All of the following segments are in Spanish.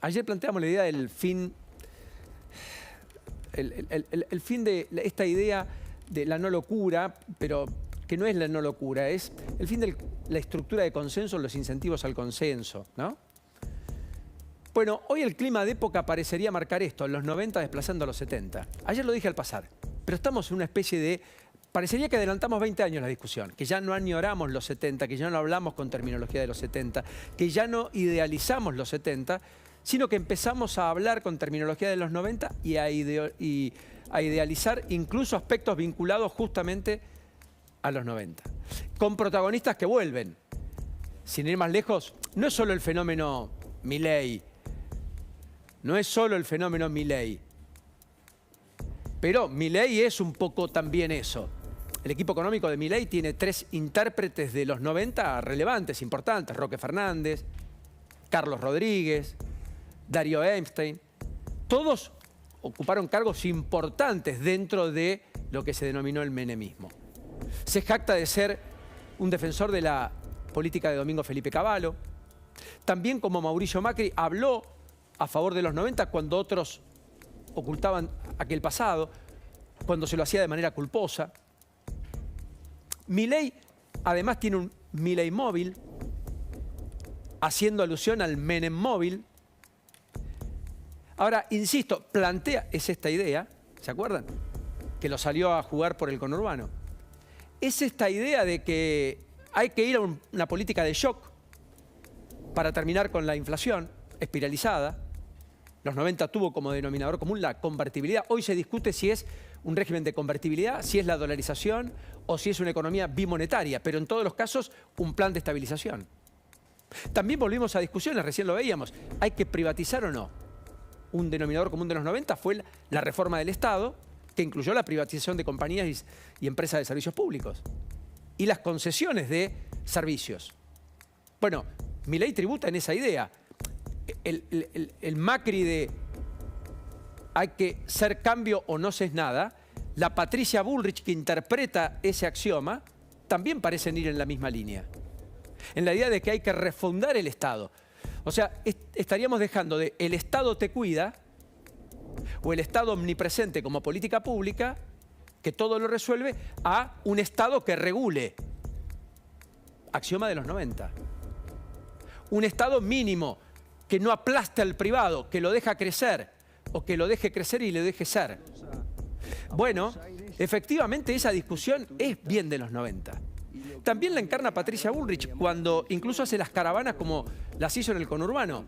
Ayer planteamos la idea del fin, el fin de esta idea de la no locura, pero que no es la no locura, es el fin de la estructura de consenso, los incentivos al consenso, ¿no? Bueno, hoy el clima de época parecería marcar esto, los 90 desplazando a los 70. Ayer lo dije al pasar, pero estamos en una especie de... Parecería que adelantamos 20 años la discusión, que ya no añoramos los 70, que ya no hablamos con terminología de los 70, que ya no idealizamos los 70, sino que empezamos a hablar con terminología de los 90 y a idealizar incluso aspectos vinculados justamente a los 90. Con protagonistas que vuelven. Sin ir más lejos, no es solo el fenómeno Milei, no es solo el fenómeno Milei, pero Milei es un poco también eso. El equipo económico de Milei tiene 3 intérpretes de los 90 relevantes, importantes. Roque Fernández, Carlos Rodríguez, Darío Epstein. Todos ocuparon cargos importantes dentro de lo que se denominó el menemismo. Se jacta de ser un defensor de la política de Domingo Felipe Cavallo. También, como Mauricio Macri, habló a favor de los 90 cuando otros ocultaban aquel pasado, cuando se lo hacía de manera culposa. Milei, además, tiene un Milei móvil, haciendo alusión al Menem móvil. Ahora, insisto, plantea, es esta idea, ¿se acuerdan? Que lo salió a jugar por el conurbano. Es esta idea de que hay que ir a una política de shock para terminar con la inflación espiralizada. Los 90 tuvo como denominador común la convertibilidad. Hoy se discute si es un régimen de convertibilidad, si es la dolarización o si es una economía bimonetaria, pero en todos los casos un plan de estabilización. También volvimos a discusiones, recién lo veíamos, ¿hay que privatizar o no? Un denominador común de los 90 fue la reforma del Estado, que incluyó la privatización de compañías y empresas de servicios públicos y las concesiones de servicios. Bueno, Milei tributa en esa idea. El Macri de hay que ser cambio o no se es nada, la Patricia Bullrich que interpreta ese axioma, también parecen ir en la misma línea. En la idea de que hay que refundar el Estado. O sea, estaríamos dejando de el Estado te cuida o el Estado omnipresente como política pública, que todo lo resuelve, a un Estado que regule. Axioma de los 90. Un Estado mínimo, que no aplasta al privado, que lo deja crecer, o que lo deje crecer y le deje ser. Bueno, efectivamente esa discusión es bien de los 90. También la encarna Patricia Bullrich cuando incluso hace las caravanas como las hizo en el conurbano,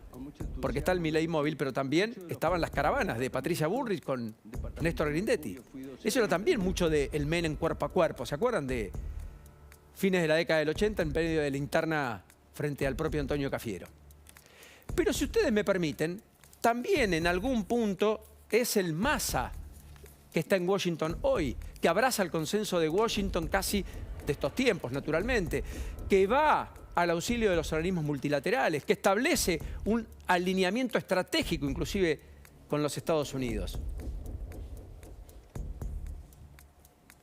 porque está el Milei móvil, pero también estaban las caravanas de Patricia Bullrich con Néstor Grindetti. Eso era también mucho del Menem cuerpo a cuerpo, ¿se acuerdan? De fines de la década del 80 en medio de la interna frente al propio Antonio Cafiero. Pero si ustedes me permiten, también en algún punto es el Massa que está en Washington hoy, que abraza el consenso de Washington casi de estos tiempos, naturalmente, que va al auxilio de los organismos multilaterales, que establece un alineamiento estratégico inclusive con los Estados Unidos.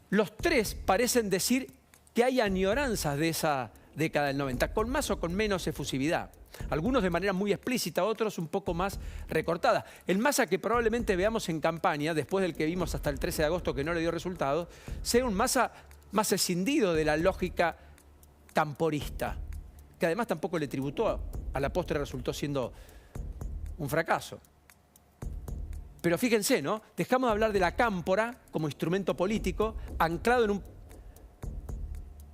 Los tres parecen decir que hay añoranzas de esa década del 90, con más o con menos efusividad. Algunos de manera muy explícita, otros un poco más recortada. El Massa que probablemente veamos en campaña, después del que vimos hasta el 13 de agosto que no le dio resultados, sea un Massa más escindido de la lógica camporista, que además tampoco le tributó, a la postre resultó siendo un fracaso. Pero fíjense, ¿no? Dejamos de hablar de la cámpora como instrumento político, anclado en un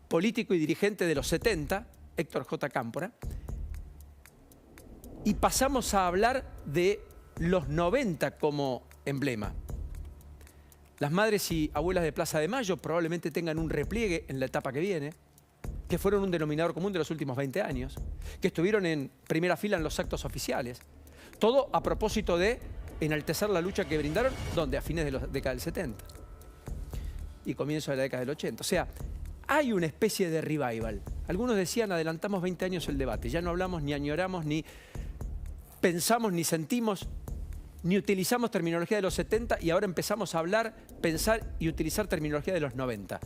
político y dirigente de los 70, Héctor J. Cámpora, y pasamos a hablar de los 90 como emblema. Las madres y abuelas de Plaza de Mayo probablemente tengan un repliegue en la etapa que viene, que fueron un denominador común de los últimos 20 años, que estuvieron en primera fila en los actos oficiales. Todo a propósito de enaltecer la lucha que brindaron, ¿dónde? A fines de la década del 70 y comienzo de la década del 80. O sea, hay una especie de revival. Algunos decían, adelantamos 20 años el debate. Ya no hablamos, ni añoramos, ni pensamos, ni sentimos, ni utilizamos terminología de los 70 y ahora empezamos a hablar, pensar y utilizar terminología de los 90.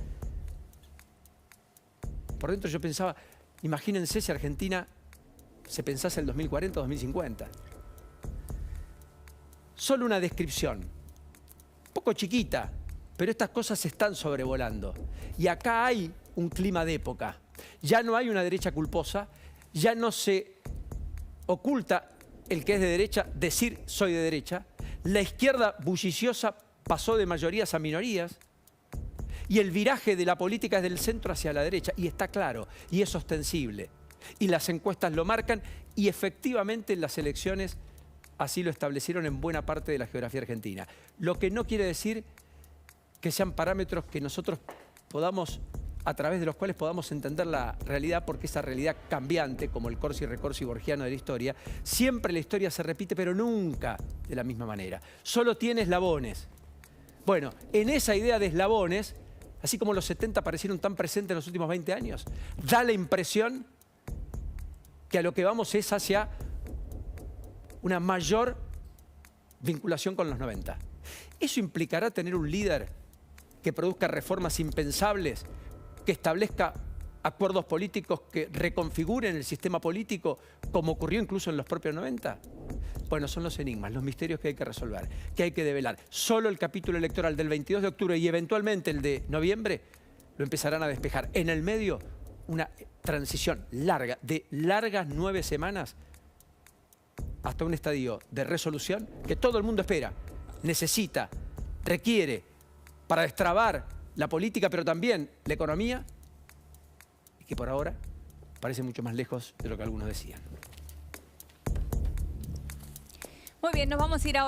Por dentro yo pensaba, imagínense si Argentina se pensase el 2040 o 2050. solo una descripción, un poco chiquita, pero estas cosas se están sobrevolando. Y acá hay un clima de época. Ya no hay una derecha culposa, ya no se oculta el que es de derecha decir soy de derecha. La izquierda bulliciosa pasó de mayorías a minorías. Y el viraje de la política es del centro hacia la derecha. Y está claro, y es ostensible. Y las encuestas lo marcan, y efectivamente en las elecciones así lo establecieron en buena parte de la geografía argentina. Lo que no quiere decir que sean parámetros que nosotros podamos, a través de los cuales podamos entender la realidad, porque esa realidad cambiante, como el corsi recorsi borgiano de la historia, siempre la historia se repite, pero nunca de la misma manera. Solo tiene eslabones. Bueno, en esa idea de eslabones, así como los 70 parecieron tan presentes en los últimos 20 años, da la impresión que a lo que vamos es hacia una mayor vinculación con los 90. ¿Eso implicará tener un líder que produzca reformas impensables, que establezca acuerdos políticos que reconfiguren el sistema político, como ocurrió incluso en los propios 90? Bueno, son los enigmas, los misterios que hay que resolver, que hay que develar. Solo el capítulo electoral del 22 de octubre y eventualmente el de noviembre lo empezarán a despejar. En el medio, una transición larga, de largas 9 semanas, hasta un estadio de resolución que todo el mundo espera, necesita, requiere, para destrabar la política, pero también la economía, y que por ahora parece mucho más lejos de lo que algunos decían. Muy bien, nos vamos a ir ahora.